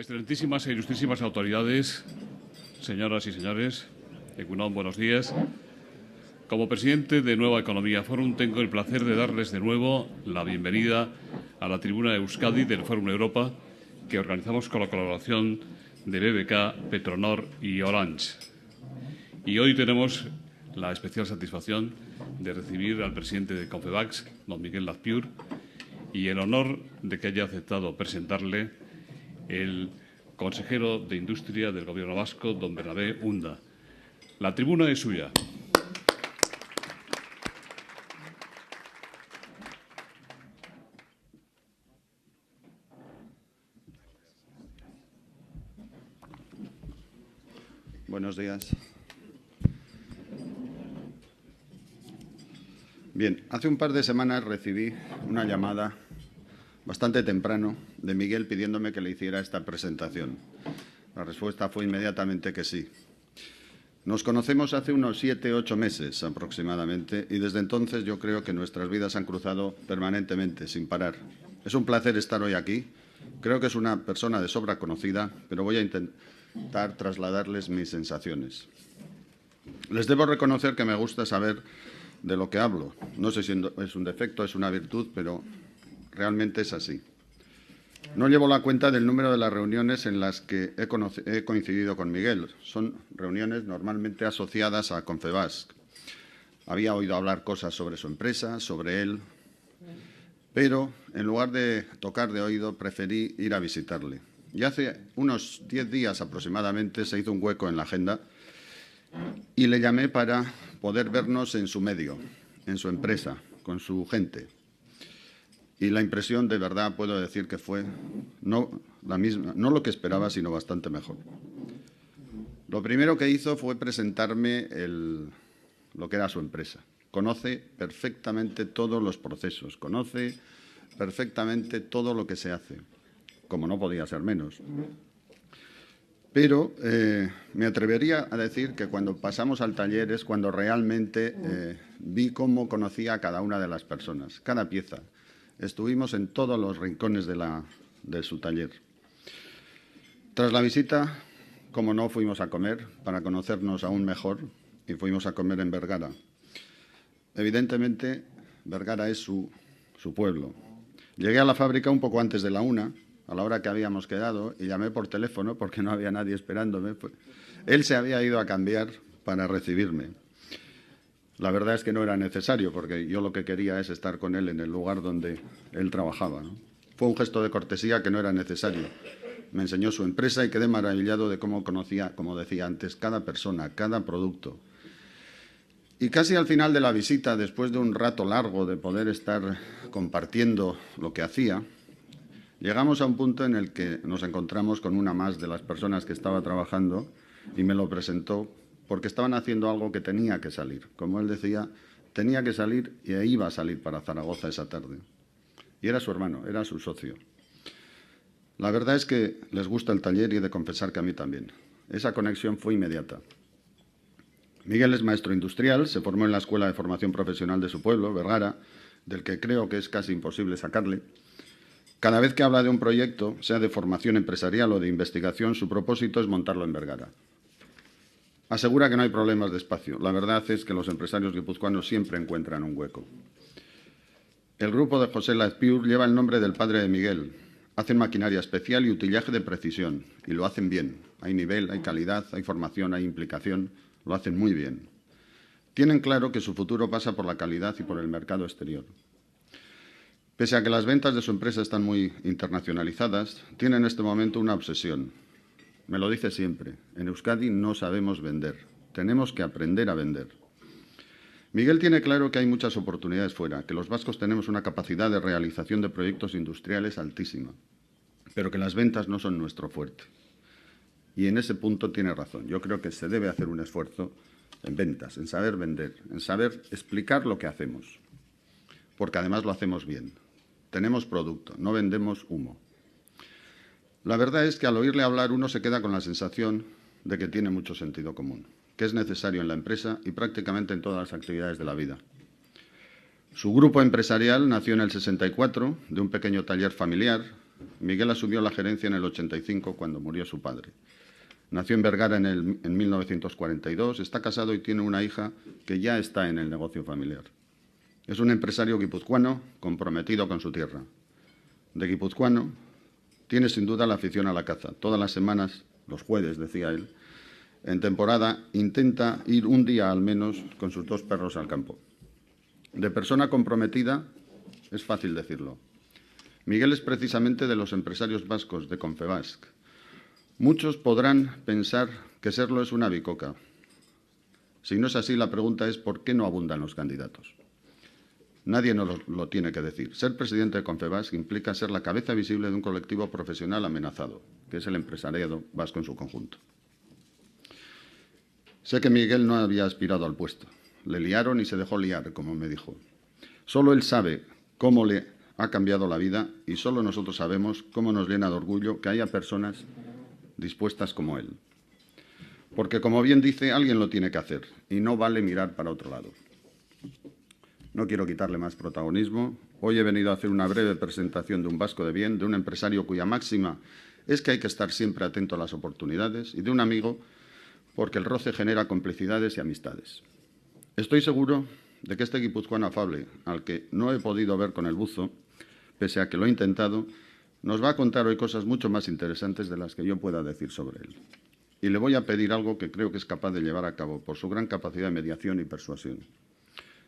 Excelentísimas e ilustrísimas autoridades, señoras y señores, Egunon, buenos días. Como presidente de Nueva Economía Forum, tengo el placer de darles de nuevo la bienvenida a la tribuna de Euskadi del Fórum Europa, que organizamos con la colaboración de BBK, Petronor y Orange. Y hoy tenemos la especial satisfacción de recibir al presidente de Confebask, don Miguel Lazpiur, y el honor de que haya aceptado presentarle el consejero de Industria del Gobierno vasco, don Bernabé Unda. La tribuna es suya. Buenos días. Bien, hace un par de semanas recibí una llamada bastante temprano de Miguel pidiéndome que le hiciera esta presentación. La respuesta fue inmediatamente que sí. Nos conocemos hace unos 7 u 8 meses aproximadamente y desde entonces yo creo que nuestras vidas han cruzado permanentemente, sin parar. Es un placer estar hoy aquí. Creo que es una persona de sobra conocida, pero voy a intentar trasladarles mis sensaciones. Les debo reconocer que me gusta saber de lo que hablo. No sé si es un defecto, es una virtud, pero realmente es así. No llevo la cuenta del número de las reuniones en las que he coincidido con Miguel. Son reuniones normalmente asociadas a Confebask. Había oído hablar cosas sobre su empresa, sobre él, pero en lugar de tocar de oído preferí ir a visitarle. Y hace unos 10 días aproximadamente se hizo un hueco en la agenda y le llamé para poder vernos en su medio, en su empresa, con su gente. Y la impresión, de verdad, puedo decir que fue no la misma, no lo que esperaba, sino bastante mejor. Lo primero que hizo fue presentarme lo que era su empresa. Conoce perfectamente todos los procesos, conoce perfectamente todo lo que se hace, como no podía ser menos. Pero me atrevería a decir que cuando pasamos al taller es cuando realmente vi cómo conocía a cada una de las personas, cada pieza. Estuvimos en todos los rincones de su taller. Tras la visita, como no, fuimos a comer para conocernos aún mejor y fuimos a comer en Vergara. Evidentemente, Vergara es su pueblo. Llegué a la fábrica un poco antes de la 1, a la hora que habíamos quedado, y llamé por teléfono porque no había nadie esperándome. Él se había ido a cambiar para recibirme. La verdad es que no era necesario, porque yo lo que quería es estar con él en el lugar donde él trabajaba, ¿no? Fue un gesto de cortesía que no era necesario. Me enseñó su empresa y quedé maravillado de cómo conocía, como decía antes, cada persona, cada producto. Y casi al final de la visita, después de un rato largo de poder estar compartiendo lo que hacía, llegamos a un punto en el que nos encontramos con una más de las personas que estaba trabajando y me lo presentó porque estaban haciendo algo que tenía que salir. Como él decía, tenía que salir y iba a salir para Zaragoza esa tarde. Y era su hermano, era su socio. La verdad es que les gusta el taller y he de confesar que a mí también. Esa conexión fue inmediata. Miguel es maestro industrial, se formó en la Escuela de Formación Profesional de su pueblo, Vergara, del que creo que es casi imposible sacarle. Cada vez que habla de un proyecto, sea de formación empresarial o de investigación, su propósito es montarlo en Vergara. Asegura que no hay problemas de espacio. La verdad es que los empresarios guipuzcoanos siempre encuentran un hueco. El grupo de José Lazpiur lleva el nombre del padre de Miguel. Hacen maquinaria especial y utillaje de precisión, y lo hacen bien. Hay nivel, hay calidad, hay formación, hay implicación. Lo hacen muy bien. Tienen claro que su futuro pasa por la calidad y por el mercado exterior. Pese a que las ventas de su empresa están muy internacionalizadas, tiene en este momento una obsesión. Me lo dice siempre, en Euskadi no sabemos vender, tenemos que aprender a vender. Miguel tiene claro que hay muchas oportunidades fuera, que los vascos tenemos una capacidad de realización de proyectos industriales altísima, pero que las ventas no son nuestro fuerte. Y en ese punto tiene razón. Yo creo que se debe hacer un esfuerzo en ventas, en saber vender, en saber explicar lo que hacemos, porque además lo hacemos bien. Tenemos producto, no vendemos humo. La verdad es que al oírle hablar uno se queda con la sensación de que tiene mucho sentido común, que es necesario en la empresa y prácticamente en todas las actividades de la vida. Su grupo empresarial nació en el 64 de un pequeño taller familiar Miguel asumió la gerencia en el 85, cuando murió su padre. Nació en Vergara en 1942, está casado y tiene una hija que ya está en el negocio familiar. Es un empresario guipuzcoano comprometido con su tierra. De guipuzcoano tiene sin duda la afición a la caza. Todas las semanas, los jueves, decía él, en temporada intenta ir un día al menos con sus 2 perros al campo. De persona comprometida es fácil decirlo. Miguel es precisamente de los empresarios vascos de Confebask. Muchos podrán pensar que serlo es una bicoca. Si no es así, la pregunta es ¿por qué no abundan los candidatos? Nadie nos lo tiene que decir. Ser presidente de Confebask implica ser la cabeza visible de un colectivo profesional amenazado, que es el empresariado vasco en su conjunto. Sé que Miguel no había aspirado al puesto. Le liaron y se dejó liar, como me dijo. Solo él sabe cómo le ha cambiado la vida y solo nosotros sabemos cómo nos llena de orgullo que haya personas dispuestas como él. Porque, como bien dice, alguien lo tiene que hacer y no vale mirar para otro lado. No quiero quitarle más protagonismo. Hoy he venido a hacer una breve presentación de un vasco de bien, de un empresario cuya máxima es que hay que estar siempre atento a las oportunidades, y de un amigo porque el roce genera complicidades y amistades. Estoy seguro de que este guipuzcoano afable, al que no he podido ver con el buzo, pese a que lo he intentado, nos va a contar hoy cosas mucho más interesantes de las que yo pueda decir sobre él. Y le voy a pedir algo que creo que es capaz de llevar a cabo por su gran capacidad de mediación y persuasión.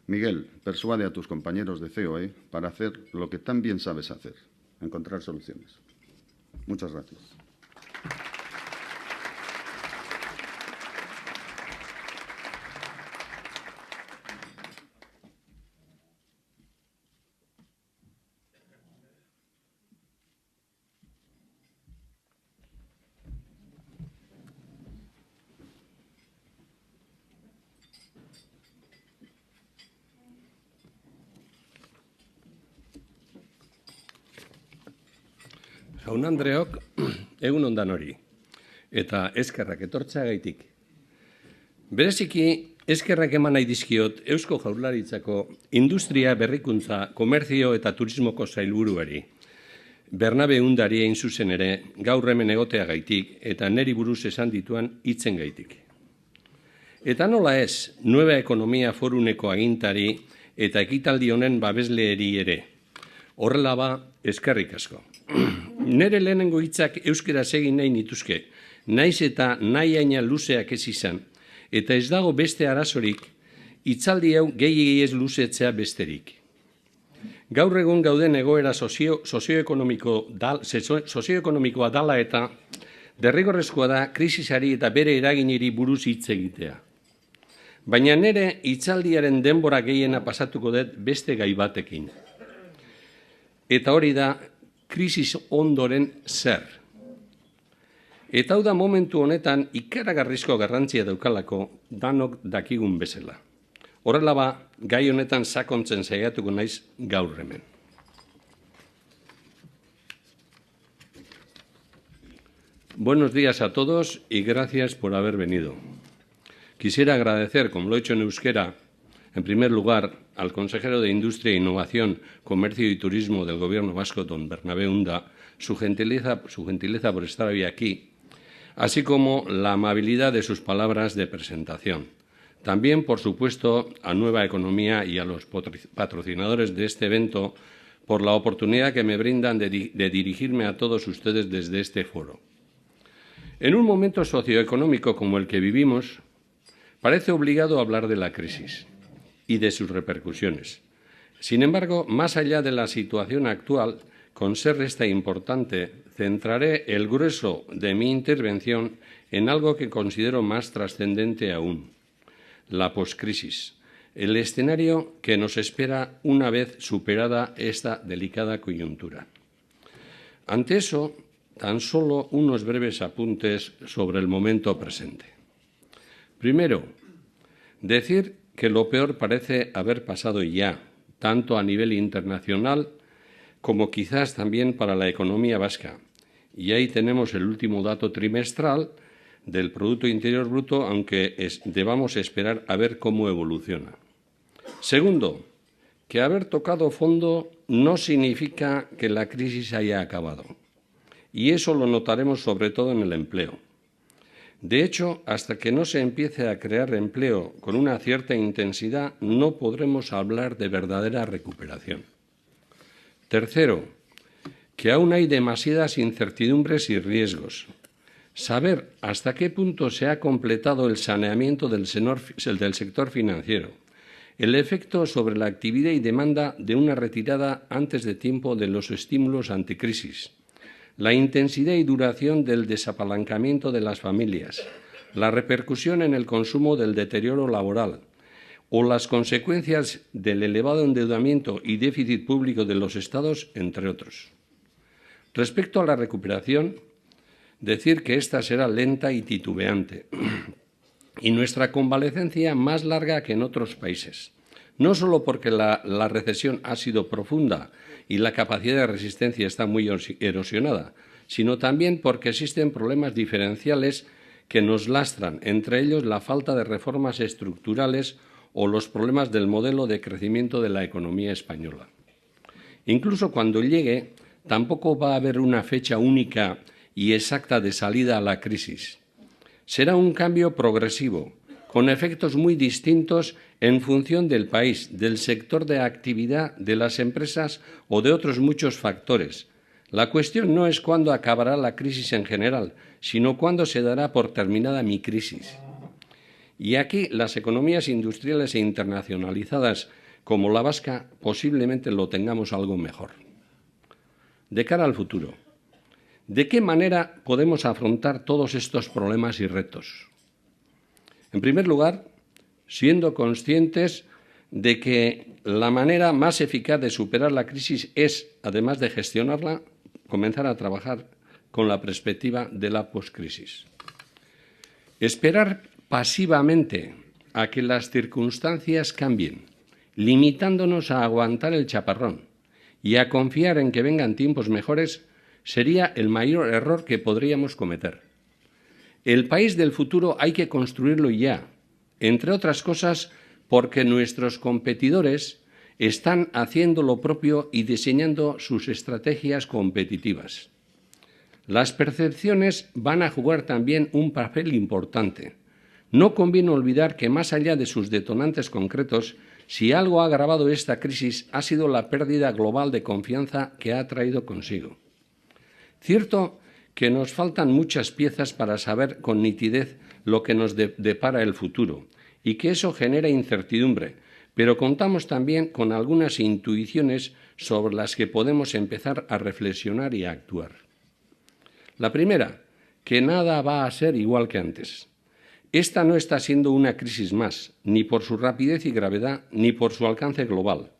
Miguel, persuade a tus compañeros de COE para hacer lo que tan bien sabes hacer, encontrar soluciones. Muchas gracias. Jaun-andreok, egun ondan hori, eta eskerrak etortzeagaitik. Bereziki, eskerrak eman nahi dizkiot Eusko Jaurlaritzako Industria, Berrikuntza, Komerzio eta Turismoko sailburuari, Bernabe Undari egin zuzen ere, gaur hemen egoteagaitik eta neri buruz esan dituan hitzen gaitik. Eta nola ez, Nueva Ekonomia Foruneko agintari eta ekitaldi honen babesleeri ere. Horrela ba, eskerrik asko. Nere lehenengo hitzak euskeraz egin nahi nituzke, naiz eta nahi aina luzeak ez izan, eta ez dago beste arazorik, hitzaldi hau gehiegi ez luzetzea besterik. Gaur egun gauden egoera sozioekonomikoa dala eta derrigorrezkoa da krisisari eta bere eraginiri buruz hitz egitea. Baina nere hitzaldiaren denbora gehiena pasatuko dut beste gai batekin. Eta hori da, krisis ondoren zer. Eta hau da momentu honetan ikaragarrizko garrantzia daukalako danok dakigun bezala. Horrela ba, gai honetan sakontzen saiatuko naiz gaur hemen. Buenos días a todos y gracias por haber venido. Quisiera agradecer, como lo he hecho en euskera, en primer lugar, al consejero de Industria e Innovación, Comercio y Turismo del Gobierno vasco, don Bernabe Unda, su gentileza por estar hoy aquí, así como la amabilidad de sus palabras de presentación. También, por supuesto, a Nueva Economía y a los patrocinadores de este evento por la oportunidad que me brindan de dirigirme a todos ustedes desde este foro. En un momento socioeconómico como el que vivimos, parece obligado hablar de la crisis y de sus repercusiones. Sin embargo, más allá de la situación actual, con ser esta importante, centraré el grueso de mi intervención en algo que considero más trascendente aún, la poscrisis, el escenario que nos espera una vez superada esta delicada coyuntura. Ante eso, tan solo unos breves apuntes sobre el momento presente. Primero, decir que lo peor parece haber pasado ya, tanto a nivel internacional como quizás también para la economía vasca. Y ahí tenemos el último dato trimestral del Producto Interior Bruto, aunque debamos esperar a ver cómo evoluciona. Segundo, que haber tocado fondo no significa que la crisis haya acabado. y eso lo notaremos sobre todo en el empleo. De hecho, hasta que no se empiece a crear empleo con una cierta intensidad, no podremos hablar de verdadera recuperación. Tercero, que aún hay demasiadas incertidumbres y riesgos. Saber hasta qué punto se ha completado el saneamiento del sector financiero, el efecto sobre la actividad y demanda de una retirada antes de tiempo de los estímulos anticrisis, la intensidad y duración del desapalancamiento de las familias, la repercusión en el consumo del deterioro laboral o las consecuencias del elevado endeudamiento y déficit público de los Estados, entre otros. Respecto a la recuperación, decir que esta será lenta y titubeante y nuestra convalecencia más larga que en otros países, no solo porque la recesión ha sido profunda y la capacidad de resistencia está muy erosionada, sino también porque existen problemas diferenciales que nos lastran, entre ellos la falta de reformas estructurales o los problemas del modelo de crecimiento de la economía española. Incluso cuando llegue, tampoco va a haber una fecha única y exacta de salida a la crisis. Será un cambio progresivo, con efectos muy distintos en función del país, del sector de actividad, de las empresas o de otros muchos factores. La cuestión no es cuándo acabará la crisis en general, sino cuándo se dará por terminada mi crisis. Y aquí las economías industriales e internacionalizadas, como la vasca, posiblemente lo tengamos algo mejor. De cara al futuro, ¿de qué manera podemos afrontar todos estos problemas y retos? En primer lugar, siendo conscientes de que la manera más eficaz de superar la crisis es, además de gestionarla, comenzar a trabajar con la perspectiva de la poscrisis. Esperar pasivamente a que las circunstancias cambien, limitándonos a aguantar el chaparrón y a confiar en que vengan tiempos mejores, sería el mayor error que podríamos cometer. El país del futuro hay que construirlo ya, entre otras cosas porque nuestros competidores están haciendo lo propio y diseñando sus estrategias competitivas. Las percepciones van a jugar también un papel importante. No conviene olvidar que más allá de sus detonantes concretos, si algo ha agravado esta crisis ha sido la pérdida global de confianza que ha traído consigo. Cierto que nos faltan muchas piezas para saber con nitidez lo que nos depara el futuro y que eso genera incertidumbre, pero contamos también con algunas intuiciones sobre las que podemos empezar a reflexionar y a actuar. La primera, que nada va a ser igual que antes. Esta no está siendo una crisis más, ni por su rapidez y gravedad, ni por su alcance global.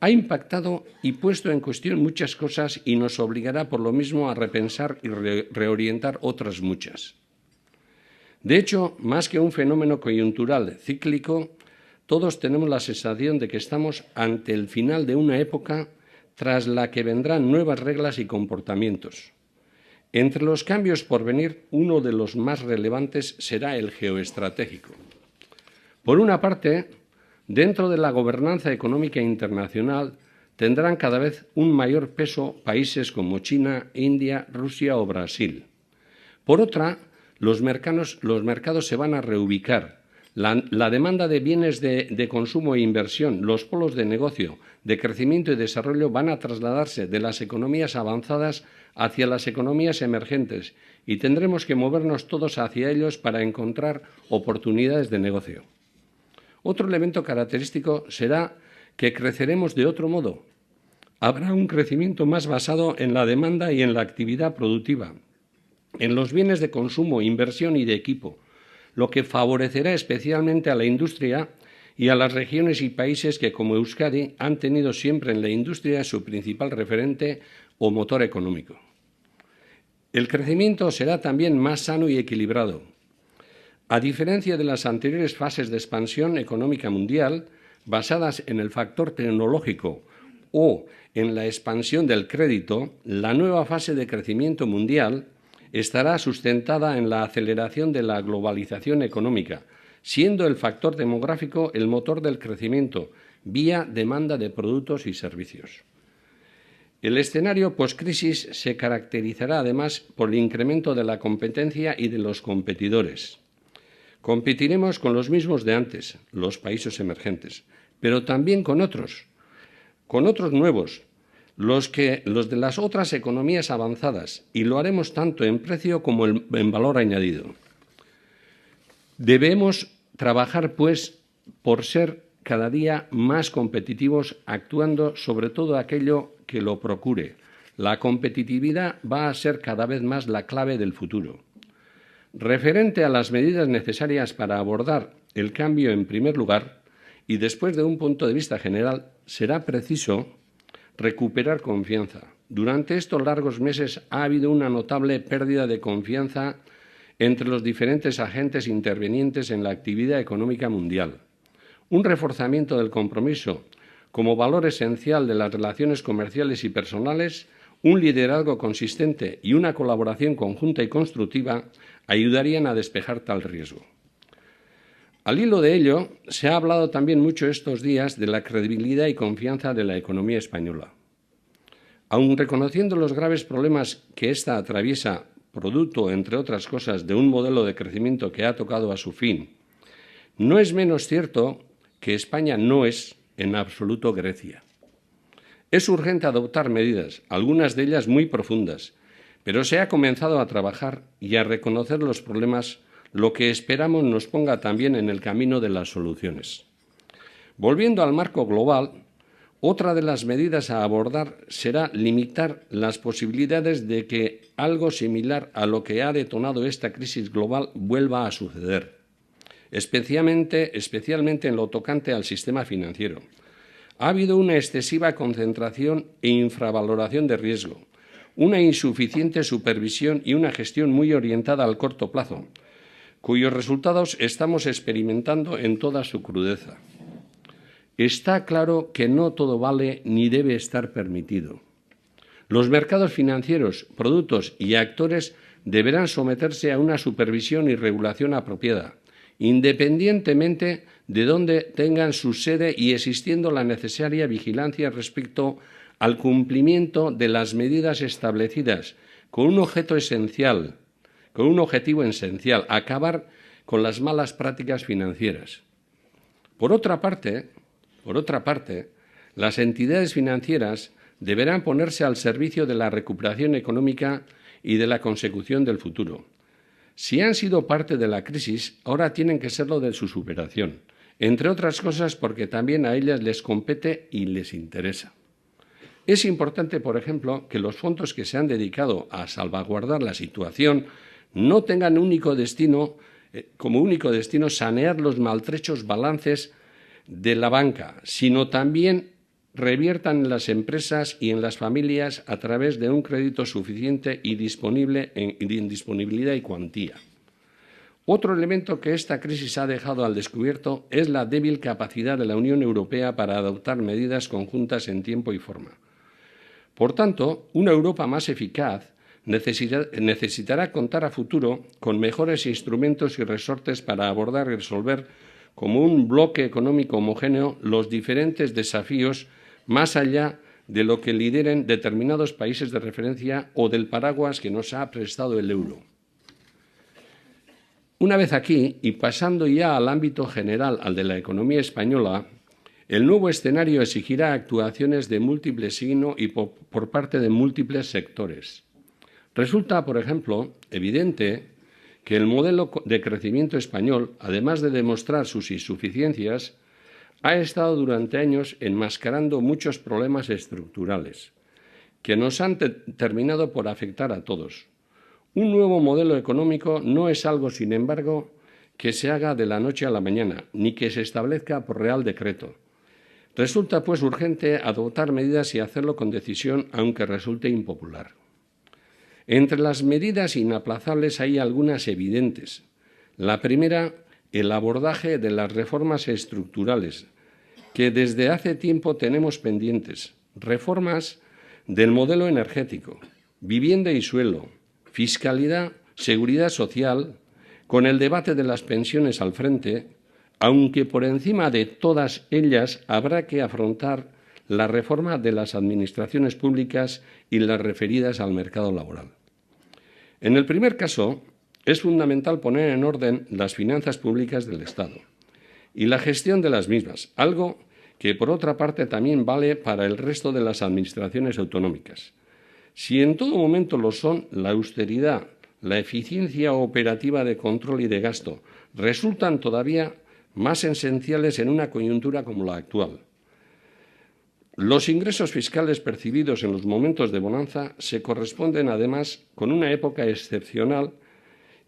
Ha impactado y puesto en cuestión muchas cosas y nos obligará por lo mismo a repensar y reorientar otras muchas. De hecho, más que un fenómeno coyuntural cíclico, todos tenemos la sensación de que estamos ante el final de una época tras la que vendrán nuevas reglas y comportamientos. Entre los cambios por venir, uno de los más relevantes será el geoestratégico. Por una parte, dentro de la gobernanza económica internacional tendrán cada vez un mayor peso países como China, India, Rusia o Brasil. Por otra, los mercados se van a reubicar. La demanda de bienes de consumo e inversión, los polos de negocio, de crecimiento y desarrollo van a trasladarse de las economías avanzadas hacia las economías emergentes y tendremos que movernos todos hacia ellos para encontrar oportunidades de negocio. Otro elemento característico será que creceremos de otro modo. Habrá un crecimiento más basado en la demanda y en la actividad productiva, en los bienes de consumo, inversión y de equipo, lo que favorecerá especialmente a la industria y a las regiones y países que, como Euskadi, han tenido siempre en la industria su principal referente o motor económico. El crecimiento será también más sano y equilibrado. A diferencia de las anteriores fases de expansión económica mundial, basadas en el factor tecnológico o en la expansión del crédito, la nueva fase de crecimiento mundial estará sustentada en la aceleración de la globalización económica, siendo el factor demográfico el motor del crecimiento, vía demanda de productos y servicios. El escenario postcrisis se caracterizará además por el incremento de la competencia y de los competidores. Competiremos con los mismos de antes, los países emergentes, pero también con otros nuevos, los de las otras economías avanzadas, y lo haremos tanto en precio como en valor añadido. Debemos trabajar, pues, por ser cada día más competitivos, actuando sobre todo aquello que lo procure. La competitividad va a ser cada vez más la clave del futuro. Referente a las medidas necesarias para abordar el cambio, en primer lugar, y después de un punto de vista general, será preciso recuperar confianza. Durante estos largos meses ha habido una notable pérdida de confianza entre los diferentes agentes intervenientes en la actividad económica mundial. Un reforzamiento del compromiso como valor esencial de las relaciones comerciales y personales, un liderazgo consistente y una colaboración conjunta y constructiva ayudarían a despejar tal riesgo. Al hilo de ello, se ha hablado también mucho estos días de la credibilidad y confianza de la economía española. Aun reconociendo los graves problemas que ésta atraviesa, producto, entre otras cosas, de un modelo de crecimiento que ha tocado a su fin, no es menos cierto que España no es, en absoluto, Grecia. Es urgente adoptar medidas, algunas de ellas muy profundas, pero se ha comenzado a trabajar y a reconocer los problemas, lo que esperamos nos ponga también en el camino de las soluciones. Volviendo al marco global, otra de las medidas a abordar será limitar las posibilidades de que algo similar a lo que ha detonado esta crisis global vuelva a suceder, especialmente en lo tocante al sistema financiero. Ha habido una excesiva concentración e infravaloración de riesgo, una insuficiente supervisión y una gestión muy orientada al corto plazo, cuyos resultados estamos experimentando en toda su crudeza. Está claro que no todo vale ni debe estar permitido. Los mercados financieros, productos y actores deberán someterse a una supervisión y regulación apropiada, independientemente de dónde tengan su sede y existiendo la necesaria vigilancia respecto al cumplimiento de las medidas establecidas con un objetivo esencial, acabar con las malas prácticas financieras. Por otra parte, las entidades financieras deberán ponerse al servicio de la recuperación económica y de la consecución del futuro. Si han sido parte de la crisis, ahora tienen que serlo de su superación, entre otras cosas porque también a ellas les compete y les interesa. Es importante, por ejemplo, que los fondos que se han dedicado a salvaguardar la situación no tengan como único destino sanear los maltrechos balances de la banca, sino también reviertan en las empresas y en las familias a través de un crédito suficiente y disponible en disponibilidad y cuantía. Otro elemento que esta crisis ha dejado al descubierto es la débil capacidad de la Unión Europea para adoptar medidas conjuntas en tiempo y forma. Por tanto, una Europa más eficaz necesitará contar a futuro con mejores instrumentos y resortes para abordar y resolver como un bloque económico homogéneo los diferentes desafíos más allá de lo que lideren determinados países de referencia o del paraguas que nos ha prestado el euro. Una vez aquí, y pasando ya al ámbito general, al de la economía española, el nuevo escenario exigirá actuaciones de múltiple signo y por parte de múltiples sectores. Resulta, por ejemplo, evidente que el modelo de crecimiento español, además de demostrar sus insuficiencias, ha estado durante años enmascarando muchos problemas estructurales que nos han terminado por afectar a todos. Un nuevo modelo económico no es algo, sin embargo, que se haga de la noche a la mañana, ni que se establezca por real decreto. Resulta, pues, urgente adoptar medidas y hacerlo con decisión, aunque resulte impopular. Entre las medidas inaplazables hay algunas evidentes. La primera, el abordaje de las reformas estructurales, que desde hace tiempo tenemos pendientes. Reformas del modelo energético, vivienda y suelo, fiscalidad, seguridad social, con el debate de las pensiones al frente, aunque por encima de todas ellas habrá que afrontar la reforma de las administraciones públicas y las referidas al mercado laboral. En el primer caso, es fundamental poner en orden las finanzas públicas del Estado y la gestión de las mismas, algo que, por otra parte, también vale para el resto de las administraciones autonómicas. Si en todo momento lo son, la austeridad, la eficiencia operativa de control y de gasto resultan todavía más esenciales en una coyuntura como la actual. Los ingresos fiscales percibidos en los momentos de bonanza se corresponden, además, con una época excepcional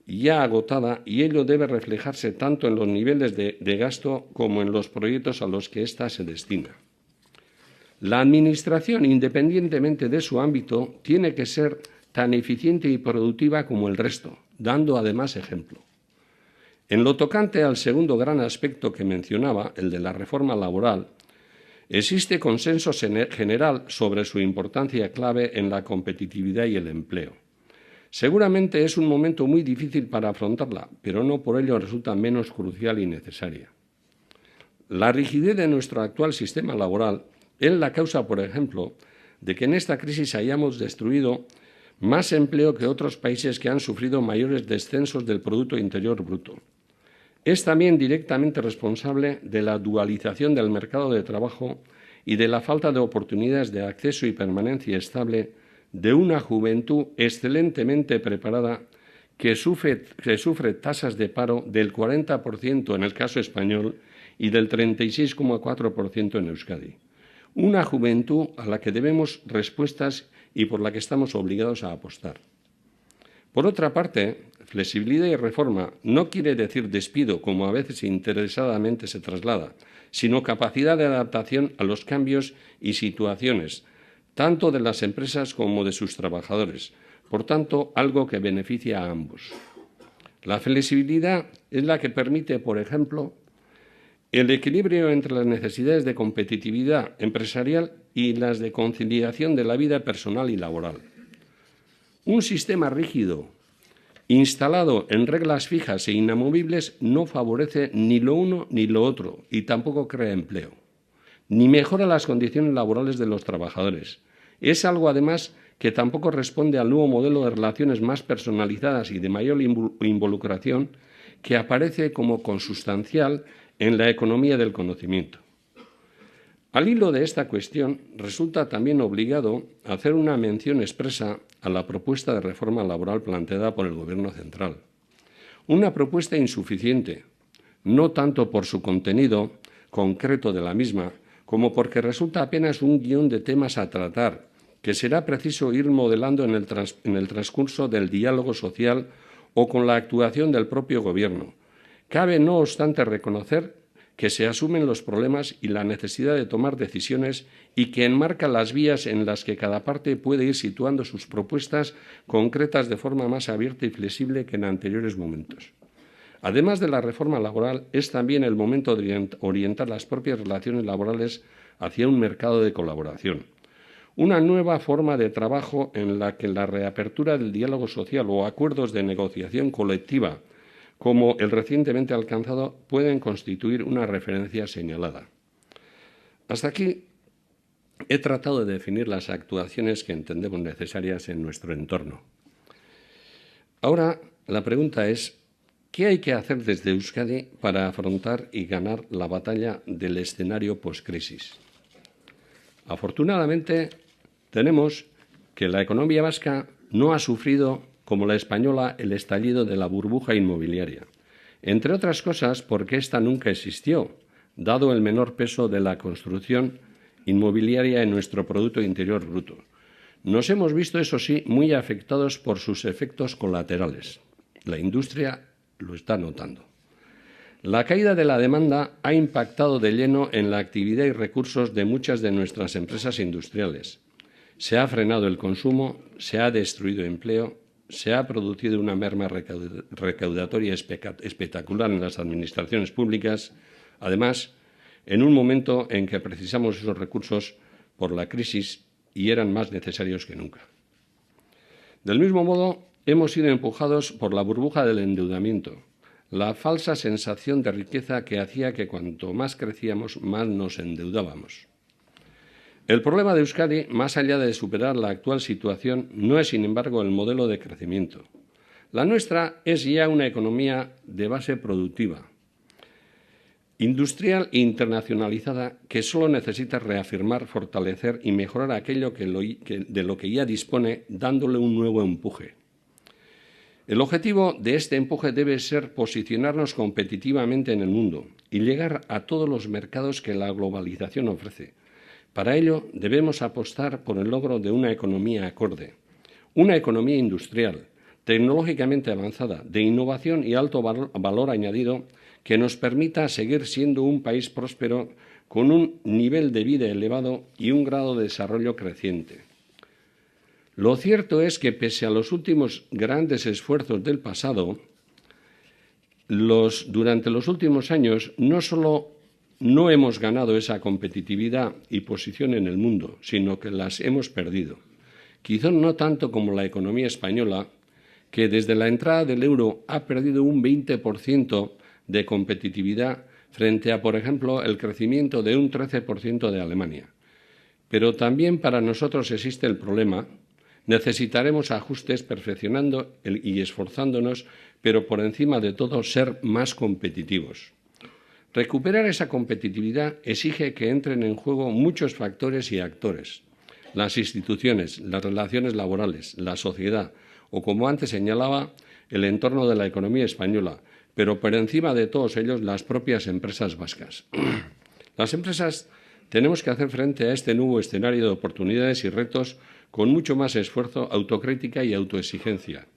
ya agotada, y ello debe reflejarse tanto en los niveles de gasto como en los proyectos a los que ésta se destina. La Administración, independientemente de su ámbito, tiene que ser tan eficiente y productiva como el resto, dando además ejemplo. En lo tocante al segundo gran aspecto que mencionaba, el de la reforma laboral, existe consenso general sobre su importancia clave en la competitividad y el empleo. Seguramente es un momento muy difícil para afrontarla, pero no por ello resulta menos crucial y necesaria. La rigidez de nuestro actual sistema laboral es la causa, por ejemplo, de que en esta crisis hayamos destruido más empleo que otros países que han sufrido mayores descensos del Producto Interior Bruto. Es también directamente responsable de la dualización del mercado de trabajo y de la falta de oportunidades de acceso y permanencia estable de una juventud excelentemente preparada que sufre tasas de paro del 40% en el caso español y del 36,4% en Euskadi. Una juventud a la que debemos respuestas y por la que estamos obligados a apostar. Por otra parte, flexibilidad y reforma no quiere decir despido, como a veces interesadamente se traslada, sino capacidad de adaptación a los cambios y situaciones, tanto de las empresas como de sus trabajadores. Por tanto, algo que beneficia a ambos. La flexibilidad es la que permite, por ejemplo, el equilibrio entre las necesidades de competitividad empresarial y las de conciliación de la vida personal y laboral. Un sistema rígido, instalado en reglas fijas e inamovibles, no favorece ni lo uno ni lo otro y tampoco crea empleo, ni mejora las condiciones laborales de los trabajadores. Es algo, además, que tampoco responde al nuevo modelo de relaciones más personalizadas y de mayor involucración que aparece como consustancial en la economía del conocimiento. Al hilo de esta cuestión, resulta también obligado hacer una mención expresa a la propuesta de reforma laboral planteada por el Gobierno central. Una propuesta insuficiente, no tanto por su contenido concreto de la misma, como porque resulta apenas un guión de temas a tratar, que será preciso ir modelando en el transcurso del diálogo social o con la actuación del propio Gobierno. Cabe, no obstante, reconocer que se asumen los problemas y la necesidad de tomar decisiones y que enmarca las vías en las que cada parte puede ir situando sus propuestas concretas de forma más abierta y flexible que en anteriores momentos. Además de la reforma laboral, es también el momento de orientar las propias relaciones laborales hacia un mercado de colaboración. Una nueva forma de trabajo en la que la reapertura del diálogo social o acuerdos de negociación colectiva, como el recientemente alcanzado, pueden constituir una referencia señalada. Hasta aquí he tratado de definir las actuaciones que entendemos necesarias en nuestro entorno. Ahora la pregunta es, ¿qué hay que hacer desde Euskadi para afrontar y ganar la batalla del escenario postcrisis? Afortunadamente, tenemos que la economía vasca no ha sufrido, como la española, el estallido de la burbuja inmobiliaria, entre otras cosas porque ésta nunca existió, dado el menor peso de la construcción inmobiliaria en nuestro Producto Interior Bruto. Nos hemos visto, eso sí, muy afectados por sus efectos colaterales. La industria lo está notando. La caída de la demanda ha impactado de lleno en la actividad y recursos de muchas de nuestras empresas industriales. Se ha frenado el consumo, se ha destruido empleo, se ha producido una merma recaudatoria espectacular en las administraciones públicas, además, en un momento en que precisamos esos recursos por la crisis y eran más necesarios que nunca. Del mismo modo, hemos sido empujados por la burbuja del endeudamiento, la falsa sensación de riqueza que hacía que cuanto más crecíamos, más nos endeudábamos. El problema de Euskadi, más allá de superar la actual situación, no es, sin embargo, el modelo de crecimiento. La nuestra es ya una economía de base productiva, industrial e internacionalizada, que solo necesita reafirmar, fortalecer y mejorar aquello de lo que ya dispone, dándole un nuevo empuje. El objetivo de este empuje debe ser posicionarnos competitivamente en el mundo y llegar a todos los mercados que la globalización ofrece. Para ello, debemos apostar por el logro de una economía acorde, una economía industrial, tecnológicamente avanzada, de innovación y alto valor añadido, que nos permita seguir siendo un país próspero con un nivel de vida elevado y un grado de desarrollo creciente. Lo cierto es que, pese a los últimos grandes esfuerzos del pasado, durante los últimos años no solo no hemos ganado esa competitividad y posición en el mundo, sino que las hemos perdido. Quizá no tanto como la economía española, que desde la entrada del euro ha perdido un 20% de competitividad frente a, por ejemplo, el crecimiento de un 13% de Alemania. Pero también para nosotros existe el problema. Necesitaremos ajustes perfeccionando y esforzándonos, pero por encima de todo ser más competitivos. Recuperar esa competitividad exige que entren en juego muchos factores y actores: las instituciones, las relaciones laborales, la sociedad o, como antes señalaba, el entorno de la economía española, pero por encima de todos ellos las propias empresas vascas. Las empresas tenemos que hacer frente a este nuevo escenario de oportunidades y retos con mucho más esfuerzo, autocrítica y autoexigencia.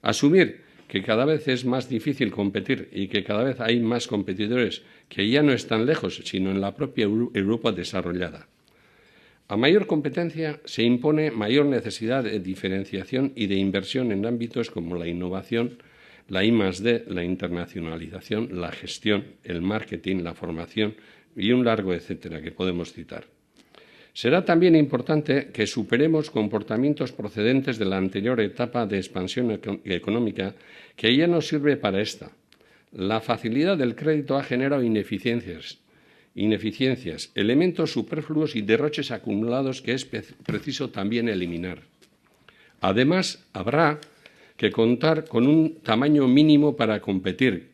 Asumir que cada vez es más difícil competir y que cada vez hay más competidores que ya no están lejos, sino en la propia Europa desarrollada. A mayor competencia se impone mayor necesidad de diferenciación y de inversión en ámbitos como la innovación, la I+D, la internacionalización, la gestión, el marketing, la formación y un largo etcétera que podemos citar. Será también importante que superemos comportamientos procedentes de la anterior etapa de expansión económica, que ya no sirve para esta. La facilidad del crédito ha generado ineficiencias, elementos superfluos y derroches acumulados que es preciso también eliminar. Además, habrá que contar con un tamaño mínimo para competir,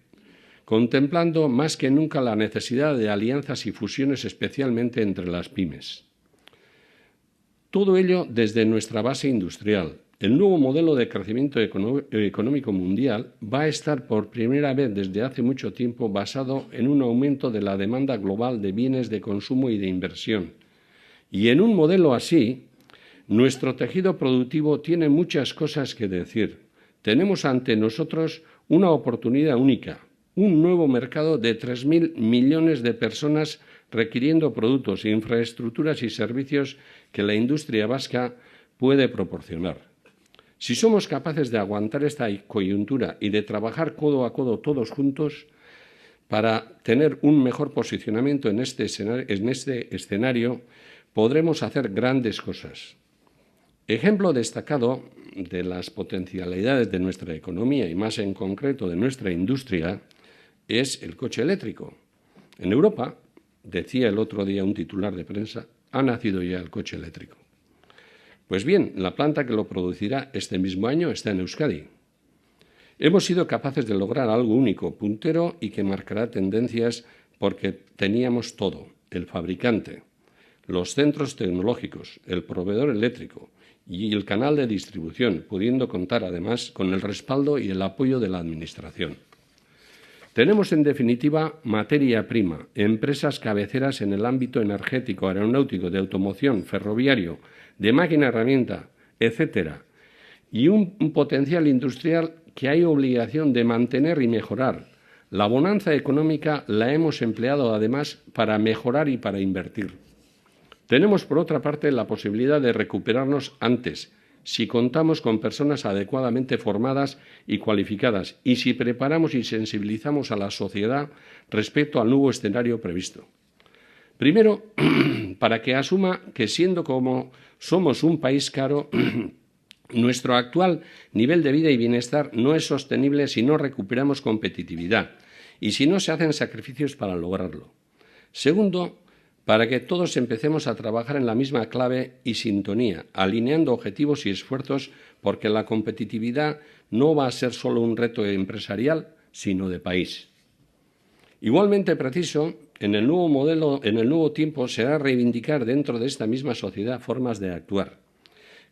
contemplando más que nunca la necesidad de alianzas y fusiones, especialmente entre las pymes. Todo ello desde nuestra base industrial. El nuevo modelo de crecimiento económico mundial va a estar por primera vez desde hace mucho tiempo basado en un aumento de la demanda global de bienes de consumo y de inversión. Y en un modelo así, nuestro tejido productivo tiene muchas cosas que decir. Tenemos ante nosotros una oportunidad única, un nuevo mercado de 3.000 millones de personas requiriendo productos, infraestructuras y servicios que la industria vasca puede proporcionar. Si somos capaces de aguantar esta coyuntura y de trabajar codo a codo todos juntos para tener un mejor posicionamiento en este escenario, podremos hacer grandes cosas. Ejemplo destacado de las potencialidades de nuestra economía y, más en concreto, de nuestra industria es el coche eléctrico. En Europa, decía el otro día un titular de prensa, ha nacido ya el coche eléctrico. Pues bien, la planta que lo producirá este mismo año está en Euskadi. Hemos sido capaces de lograr algo único, puntero y que marcará tendencias porque teníamos todo: el fabricante, los centros tecnológicos, el proveedor eléctrico y el canal de distribución, pudiendo contar además con el respaldo y el apoyo de la Administración. Tenemos, en definitiva, materia prima, empresas cabeceras en el ámbito energético, aeronáutico, de automoción, ferroviario, de máquina-herramienta, etcétera, y un potencial industrial que hay obligación de mantener y mejorar. La bonanza económica la hemos empleado, además, para mejorar y para invertir. Tenemos, por otra parte, la posibilidad de recuperarnos antes, si contamos con personas adecuadamente formadas y cualificadas y si preparamos y sensibilizamos a la sociedad respecto al nuevo escenario previsto. Primero, para que asuma que, siendo como somos un país caro, nuestro actual nivel de vida y bienestar no es sostenible si no recuperamos competitividad y si no se hacen sacrificios para lograrlo. Segundo, para que todos empecemos a trabajar en la misma clave y sintonía, alineando objetivos y esfuerzos, porque la competitividad no va a ser solo un reto empresarial, sino de país. Igualmente preciso, en el nuevo tiempo, será reivindicar dentro de esta misma sociedad formas de actuar,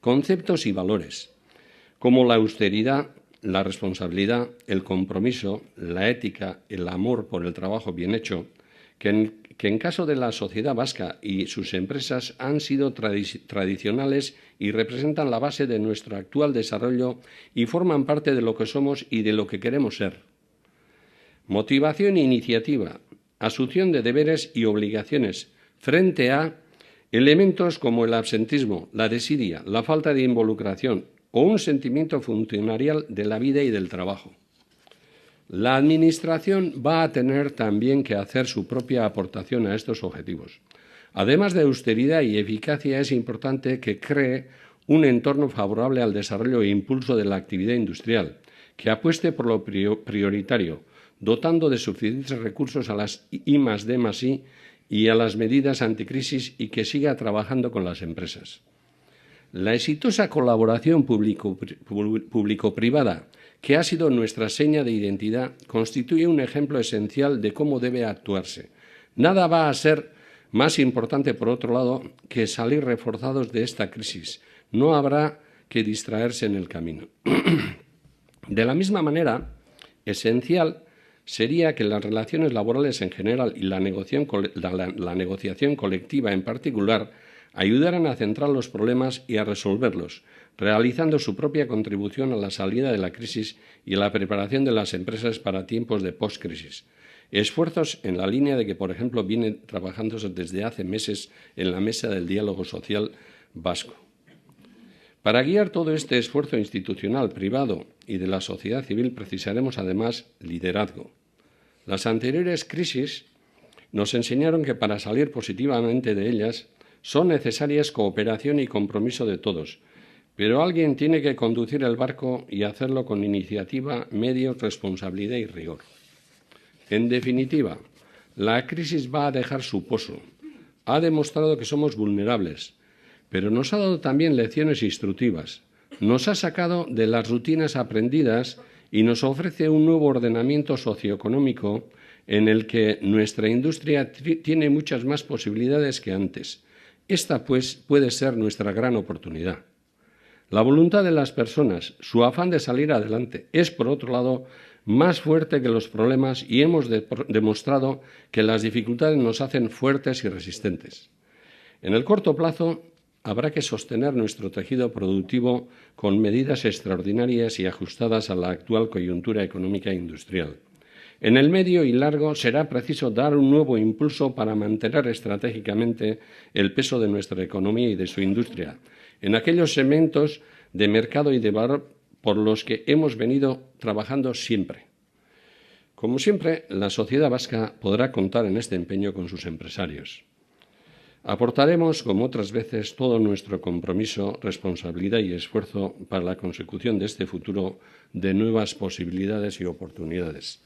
conceptos y valores, como la austeridad, la responsabilidad, el compromiso, la ética, el amor por el trabajo bien hecho, que en caso de la sociedad vasca y sus empresas han sido tradicionales y representan la base de nuestro actual desarrollo y forman parte de lo que somos y de lo que queremos ser. Motivación e iniciativa, asunción de deberes y obligaciones frente a elementos como el absentismo, la desidia, la falta de involucración o un sentimiento funcionarial de la vida y del trabajo. La Administración va a tener también que hacer su propia aportación a estos objetivos. Además de austeridad y eficacia, es importante que cree un entorno favorable al desarrollo e impulso de la actividad industrial, que apueste por lo prioritario, dotando de suficientes recursos a las I+D+I y a las medidas anticrisis y que siga trabajando con las empresas. La exitosa colaboración público-privada, que ha sido nuestra seña de identidad, constituye un ejemplo esencial de cómo debe actuarse. Nada va a ser más importante, por otro lado, que salir reforzados de esta crisis. No habrá que distraerse en el camino. De la misma manera, esencial sería que las relaciones laborales en general y la negociación colectiva en particular ayudaran a centrar los problemas y a resolverlos, realizando su propia contribución a la salida de la crisis y a la preparación de las empresas para tiempos de postcrisis. Esfuerzos en la línea de que, por ejemplo, viene trabajándose desde hace meses en la Mesa del Diálogo Social Vasco. Para guiar todo este esfuerzo institucional, privado y de la sociedad civil precisaremos, además, liderazgo. Las anteriores crisis nos enseñaron que para salir positivamente de ellas son necesarias cooperación y compromiso de todos, pero alguien tiene que conducir el barco y hacerlo con iniciativa, medios, responsabilidad y rigor. En definitiva, la crisis va a dejar su pozo. Ha demostrado que somos vulnerables, pero nos ha dado también lecciones instructivas. Nos ha sacado de las rutinas aprendidas y nos ofrece un nuevo ordenamiento socioeconómico en el que nuestra industria tiene muchas más posibilidades que antes. Esta, pues, puede ser nuestra gran oportunidad. La voluntad de las personas, su afán de salir adelante, es, por otro lado, más fuerte que los problemas y hemos demostrado que las dificultades nos hacen fuertes y resistentes. En el corto plazo, habrá que sostener nuestro tejido productivo con medidas extraordinarias y ajustadas a la actual coyuntura económica e industrial. En el medio y largo será preciso dar un nuevo impulso para mantener estratégicamente el peso de nuestra economía y de su industria en aquellos segmentos de mercado y de valor por los que hemos venido trabajando siempre. Como siempre, la sociedad vasca podrá contar en este empeño con sus empresarios. Aportaremos, como otras veces, todo nuestro compromiso, responsabilidad y esfuerzo para la consecución de este futuro de nuevas posibilidades y oportunidades.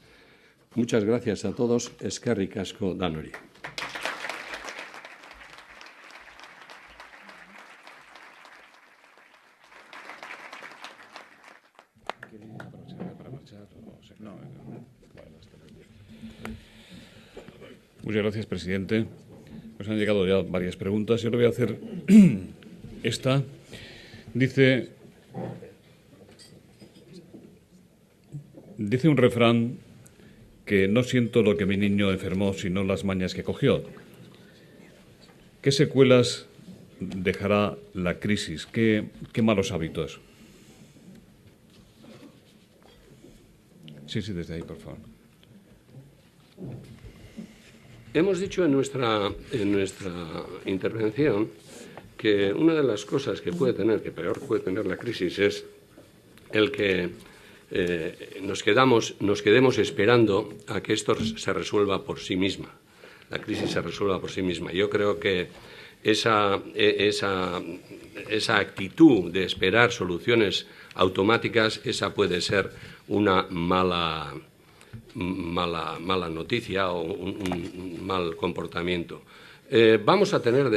Muchas gracias a todos. Eskerrik asko danori. Muchas gracias, presidente. Nos han llegado ya varias preguntas. Yo le voy a hacer esta. Dice un refrán que no siento lo que mi niño enfermó, sino las mañas que cogió. ¿Qué secuelas dejará la crisis? ¿Qué malos hábitos? Sí, desde ahí, por favor. Hemos dicho en nuestra intervención que una de las cosas que peor puede tener la crisis es el que nos quedemos esperando a que esto se resuelva por sí misma. La crisis se resuelva por sí misma. Yo creo que esa actitud de esperar soluciones automáticas, esa puede ser una mala noticia o un mal comportamiento. Vamos a tener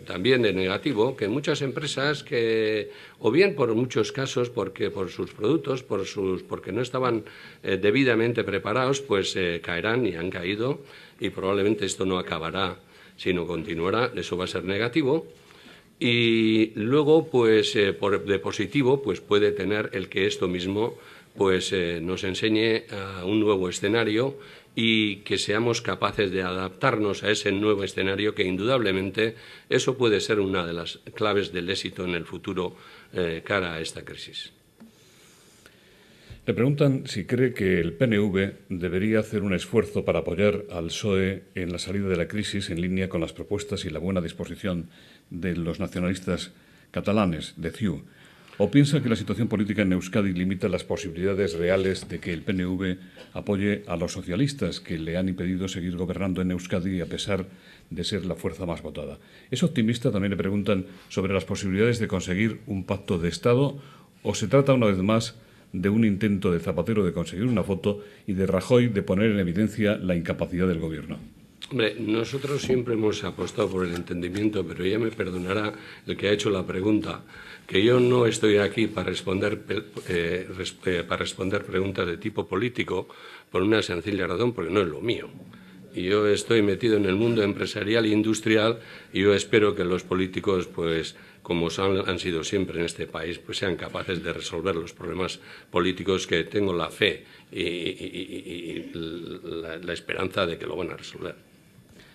también de negativo que muchas empresas que, o bien por muchos casos, porque por sus productos, porque no estaban debidamente preparados, pues caerán y han caído, y probablemente esto no acabará, sino continuará. Eso va a ser negativo. Y luego, pues de positivo, pues puede tener el que esto mismo pues nos enseñe a un nuevo escenario y que seamos capaces de adaptarnos a ese nuevo escenario, que indudablemente eso puede ser una de las claves del éxito en el futuro cara a esta crisis. Le preguntan si cree que el PNV debería hacer un esfuerzo para apoyar al PSOE en la salida de la crisis en línea con las propuestas y la buena disposición de los nacionalistas catalanes, de CiU. ¿O piensa que la situación política en Euskadi limita las posibilidades reales de que el PNV apoye a los socialistas que le han impedido seguir gobernando en Euskadi a pesar de ser la fuerza más votada? ¿Es optimista? También le preguntan sobre las posibilidades de conseguir un pacto de Estado, o se trata una vez más de un intento de Zapatero de conseguir una foto y de Rajoy de poner en evidencia la incapacidad del Gobierno. Hombre, nosotros siempre hemos apostado por el entendimiento, pero ya me perdonará el que ha hecho la pregunta, que yo no estoy aquí para responder preguntas de tipo político por una sencilla razón, porque no es lo mío. Y yo estoy metido en el mundo empresarial e industrial, y yo espero que los políticos, pues, como han sido siempre en este país, pues sean capaces de resolver los problemas políticos, que tengo la fe y la esperanza de que lo van a resolver.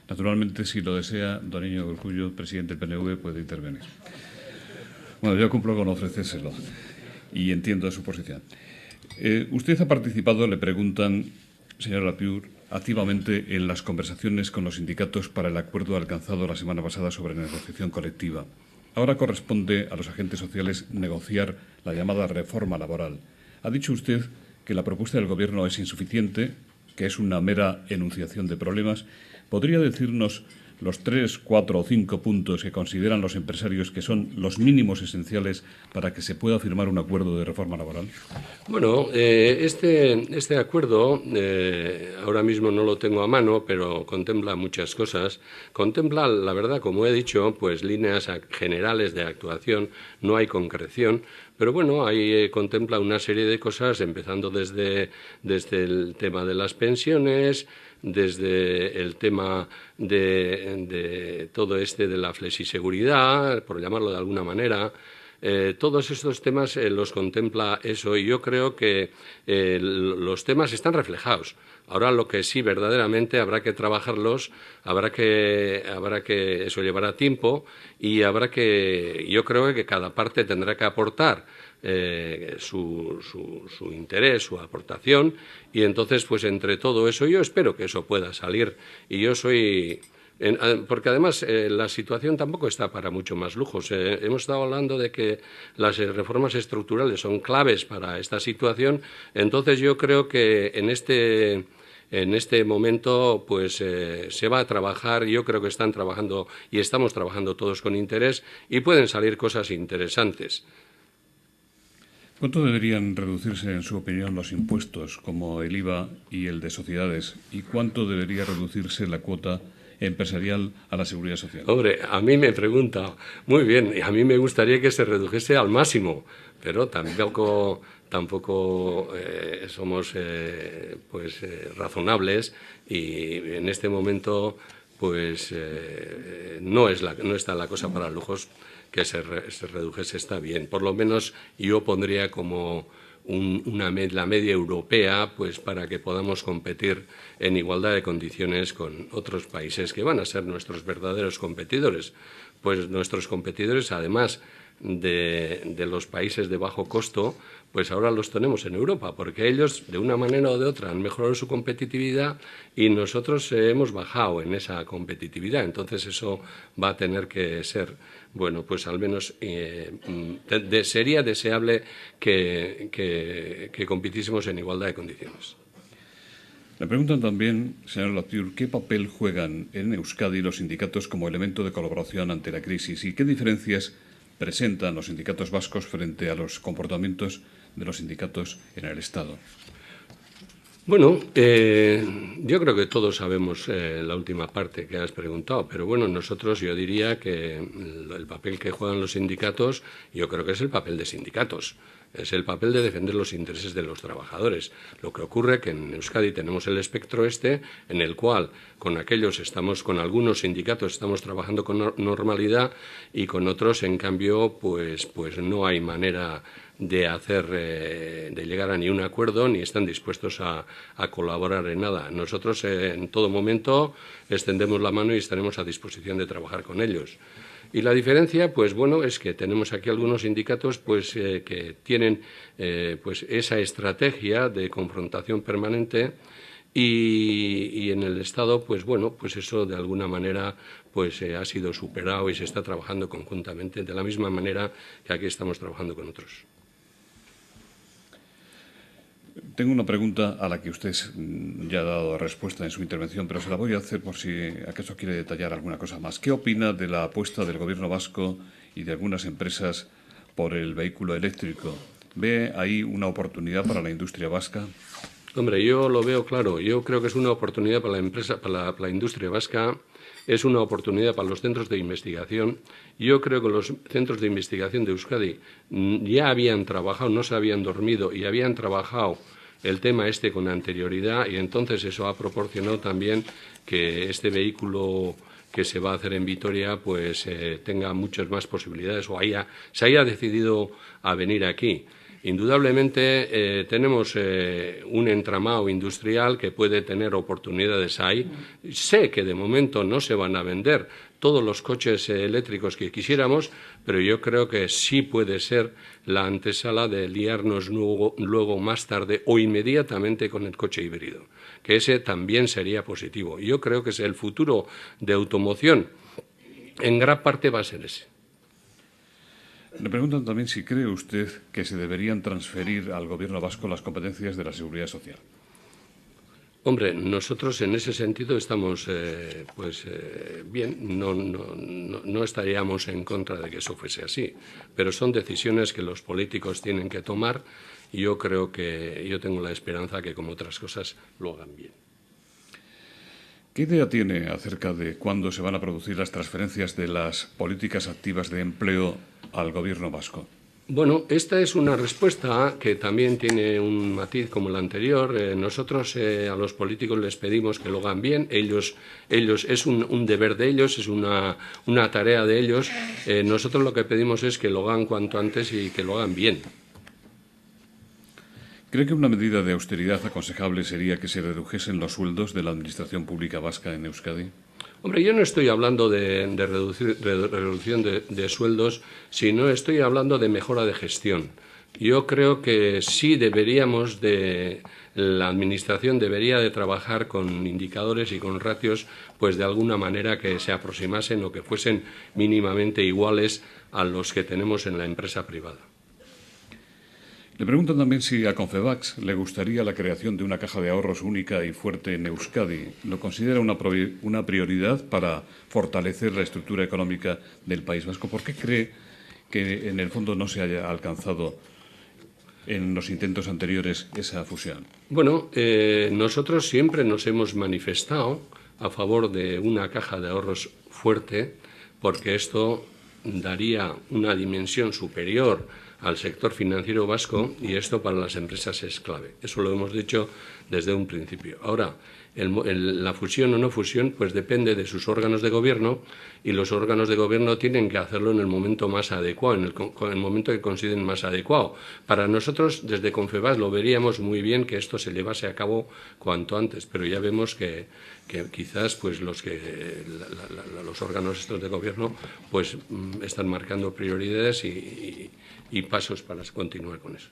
Naturalmente, si lo desea, don Íñigo Urkullu, presidente del PNV, puede intervenir. Bueno, yo cumplo con ofrecérselo y entiendo su posición. Usted ha participado, le preguntan, señora Lapure, activamente en las conversaciones con los sindicatos para el acuerdo alcanzado la semana pasada sobre negociación colectiva. Ahora corresponde a los agentes sociales negociar la llamada reforma laboral. Ha dicho usted que la propuesta del Gobierno es insuficiente, que es una mera enunciación de problemas. ¿Podría decirnos los 3, 4 o 5 puntos que consideran los empresarios que son los mínimos esenciales para que se pueda firmar un acuerdo de reforma laboral? Bueno, este acuerdo ahora mismo no lo tengo a mano, pero contempla muchas cosas. Contempla, la verdad, como he dicho, pues líneas generales de actuación, no hay concreción, pero bueno, ahí contempla una serie de cosas, empezando desde el tema de las pensiones, desde el tema de todo de la flexiseguridad, por llamarlo de alguna manera. Todos estos temas los contempla eso, y yo creo que los temas están reflejados. Ahora, lo que sí verdaderamente habrá que trabajarlos, habrá que eso llevará tiempo, y yo creo que cada parte tendrá que aportar su interés, su aportación, y entonces, pues entre todo eso, yo espero que eso pueda salir, y yo soy... Porque además la situación tampoco está para mucho más lujos. Hemos estado hablando de que las reformas estructurales son claves para esta situación, entonces yo creo que en este momento pues se va a trabajar. Yo creo que están trabajando y estamos trabajando todos con interés, y pueden salir cosas interesantes. ¿Cuánto deberían reducirse, en su opinión, los impuestos, como el IVA y el de sociedades? ¿Y cuánto debería reducirse la cuota empresarial a la Seguridad Social? Hombre, a mí me pregunta, muy bien, a mí me gustaría que se redujese al máximo, pero tampoco somos razonables, y en este momento pues no está la cosa para lujos. Que se redujese está bien. Por lo menos yo pondría como la media europea, pues para que podamos competir en igualdad de condiciones con otros países que van a ser nuestros verdaderos competidores. Pues nuestros competidores, además de los países de bajo costo, pues ahora los tenemos en Europa, porque ellos, de una manera o de otra, han mejorado su competitividad, y nosotros hemos bajado en esa competitividad. Entonces eso va a tener que ser, bueno, pues al menos sería deseable que compitiésemos en igualdad de condiciones. Le preguntan también, señor Lapure, ¿qué papel juegan en Euskadi los sindicatos como elemento de colaboración ante la crisis, y qué diferencias presentan los sindicatos vascos frente a los comportamientos de los sindicatos en el Estado? Bueno, yo creo que todos sabemos la última parte que has preguntado, pero bueno, nosotros yo diría que el papel que juegan los sindicatos, yo creo que es el papel de sindicatos. Es el papel de defender los intereses de los trabajadores. Lo que ocurre es que en Euskadi tenemos el espectro en el cual con algunos sindicatos estamos trabajando con normalidad y con otros, en cambio, pues no hay manera de llegar a ni un acuerdo, ni están dispuestos a colaborar en nada. Nosotros en todo momento extendemos la mano y estaremos a disposición de trabajar con ellos. Y la diferencia, pues bueno, es que tenemos aquí algunos sindicatos que tienen pues esa estrategia de confrontación permanente y en el Estado, pues bueno, pues eso de alguna manera pues ha sido superado y se está trabajando conjuntamente de la misma manera que aquí estamos trabajando con otros. Tengo una pregunta a la que usted ya ha dado respuesta en su intervención, pero se la voy a hacer por si acaso quiere detallar alguna cosa más. ¿Qué opina de la apuesta del Gobierno vasco y de algunas empresas por el vehículo eléctrico? ¿Ve ahí una oportunidad para la industria vasca? Hombre, yo lo veo claro. Yo creo que es una oportunidad para la industria vasca, es una oportunidad para los centros de investigación. Yo creo que los centros de investigación de Euskadi ya habían trabajado, no se habían dormido y habían trabajado el tema con anterioridad, y entonces eso ha proporcionado también que este vehículo que se va a hacer en Vitoria pues tenga muchas más posibilidades o se haya decidido a venir aquí. Indudablemente tenemos un entramado industrial que puede tener oportunidades ahí. Sé que de momento no se van a vender todos los coches eléctricos que quisiéramos, pero yo creo que sí puede ser la antesala de liarnos luego más tarde o inmediatamente con el coche híbrido, que ese también sería positivo. Yo creo que el futuro de automoción en gran parte va a ser ese. Le preguntan también si cree usted que se deberían transferir al Gobierno vasco las competencias de la Seguridad Social. Hombre, nosotros en ese sentido estamos bien, no estaríamos en contra de que eso fuese así, pero son decisiones que los políticos tienen que tomar y yo tengo la esperanza que, como otras cosas, lo hagan bien. ¿Qué idea tiene acerca de cuándo se van a producir las transferencias de las políticas activas de empleo al Gobierno vasco? Bueno, esta es una respuesta que también tiene un matiz como la anterior. Nosotros a los políticos les pedimos que lo hagan bien. Ellos es un deber de ellos, es una tarea de ellos. Nosotros lo que pedimos es que lo hagan cuanto antes y que lo hagan bien. ¿Cree que una medida de austeridad aconsejable sería que se redujesen los sueldos de la Administración Pública vasca en Euskadi? Hombre, yo no estoy hablando de reducción de sueldos, sino estoy hablando de mejora de gestión. Yo creo que sí la Administración debería de trabajar con indicadores y con ratios, pues de alguna manera que se aproximasen o que fuesen mínimamente iguales a los que tenemos en la empresa privada. Le preguntan también si a Confebask le gustaría la creación de una caja de ahorros única y fuerte en Euskadi. ¿Lo considera una prioridad para fortalecer la estructura económica del País Vasco? ¿Por qué cree que en el fondo no se haya alcanzado en los intentos anteriores esa fusión? Bueno, nosotros siempre nos hemos manifestado a favor de una caja de ahorros fuerte, porque esto daría una dimensión superior al sector financiero vasco y esto para las empresas es clave. Eso lo hemos dicho desde un principio. Ahora, la fusión o no fusión pues depende de sus órganos de gobierno y los órganos de gobierno tienen que hacerlo en el momento más adecuado, en el momento que consideren más adecuado. Para nosotros, desde Confebask, lo veríamos muy bien que esto se llevase a cabo cuanto antes, pero ya vemos que quizás pues los órganos estos de gobierno pues están marcando prioridades y pasos para continuar con eso.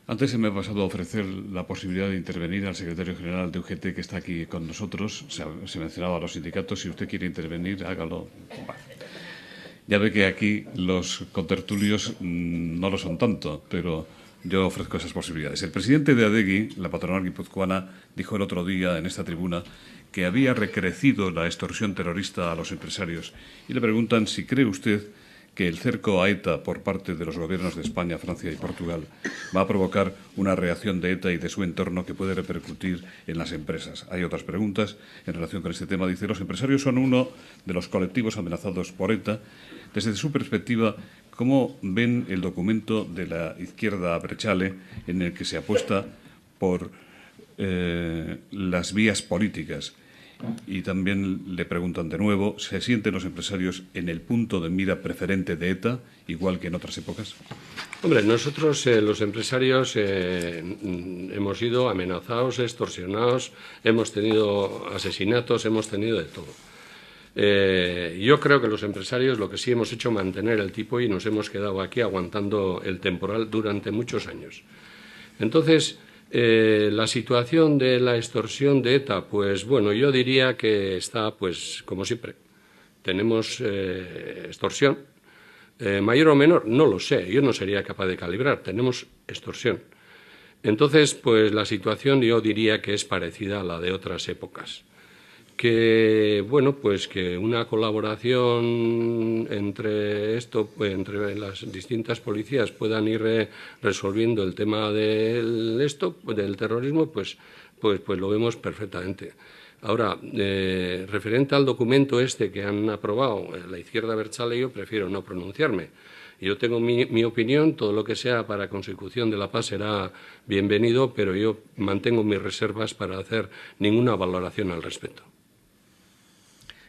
Antes se me ha pasado a ofrecer la posibilidad de intervenir al secretario general de UGT, que está aquí con nosotros. Se mencionaba a los sindicatos. Si usted quiere intervenir, hágalo. Ya ve que aquí los contertulios no lo son tanto, pero yo ofrezco esas posibilidades. El presidente de Adegi, la patronal guipuzcoana, dijo el otro día en esta tribuna que había recrecido la extorsión terrorista a los empresarios. Y le preguntan si cree usted que el cerco a ETA por parte de los gobiernos de España, Francia y Portugal va a provocar una reacción de ETA y de su entorno que puede repercutir en las empresas. Hay otras preguntas en relación con este tema. Dice, los empresarios son uno de los colectivos amenazados por ETA. Desde su perspectiva, ¿cómo ven el documento de la izquierda Abertzale en el que se apuesta por las vías políticas? Y también le preguntan de nuevo, ¿se sienten los empresarios en el punto de mira preferente de ETA, igual que en otras épocas? Hombre, nosotros los empresarios hemos sido amenazados, extorsionados, hemos tenido asesinatos, hemos tenido de todo. Yo creo que los empresarios lo que sí hemos hecho es mantener el tipo y nos hemos quedado aquí aguantando el temporal durante muchos años. Entonces, la situación de la extorsión de ETA, pues bueno, yo diría que está, pues como siempre, tenemos extorsión, mayor o menor, no lo sé, yo no sería capaz de calibrar, tenemos extorsión. Entonces, pues la situación yo diría que es parecida a la de otras épocas. Que, bueno, pues que una colaboración entre las distintas policías puedan ir resolviendo el tema del terrorismo, pues lo vemos perfectamente. Ahora, referente al documento este que han aprobado la izquierda Abertzale, yo prefiero no pronunciarme. Yo tengo mi opinión, todo lo que sea para consecución de la paz será bienvenido, pero yo mantengo mis reservas para hacer ninguna valoración al respecto.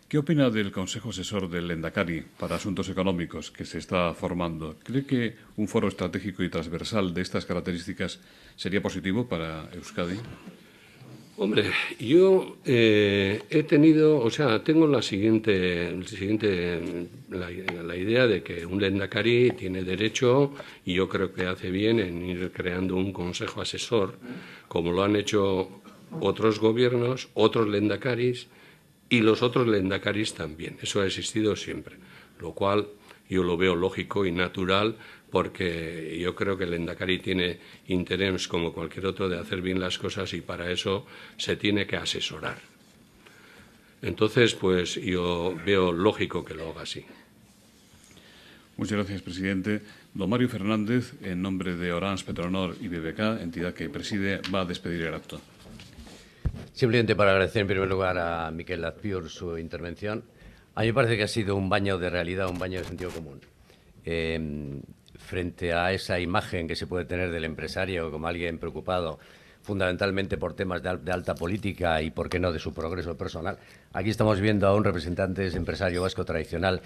¿Qué opina del Consejo Asesor del Lehendakari para Asuntos Económicos que se está formando? ¿Cree que un foro estratégico y transversal de estas características sería positivo para Euskadi? Hombre, yo tengo la idea de que un Lehendakari tiene derecho, y yo creo que hace bien en ir creando un consejo asesor, como lo han hecho otros gobiernos, otros Lehendakaris, y los otros Lehendakaris también. Eso ha existido siempre, lo cual yo lo veo lógico y natural, porque yo creo que el Lehendakari tiene interés, como cualquier otro, de hacer bien las cosas y para eso se tiene que asesorar. Entonces, pues yo veo lógico que lo haga así. Muchas gracias, presidente. Don Mario Fernández, en nombre de Orange, Petronor y BBK, entidad que preside, va a despedir el acto. Simplemente para agradecer en primer lugar a Miquel Azpiur su intervención. A mí me parece que ha sido un baño de realidad, un baño de sentido común. Frente a esa imagen que se puede tener del empresario como alguien preocupado fundamentalmente por temas de alta política y, por qué no, de su progreso personal, aquí estamos viendo a un representante de ese empresario vasco tradicional,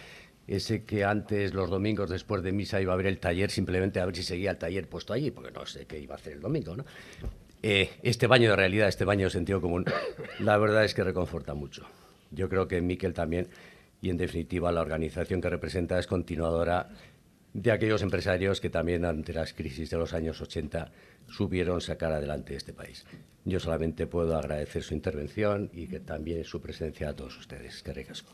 ese que antes, los domingos, después de misa, iba a ver el taller simplemente a ver si seguía el taller puesto allí, porque no sé qué iba a hacer el domingo, ¿no? Este baño de realidad, este baño de sentido común, la verdad es que reconforta mucho. Yo creo que Miquel también, y en definitiva la organización que representa es continuadora de aquellos empresarios que también ante las crisis de los años 80 supieron sacar adelante este país. Yo solamente puedo agradecer su intervención y que también su presencia a todos ustedes. Que ricasco.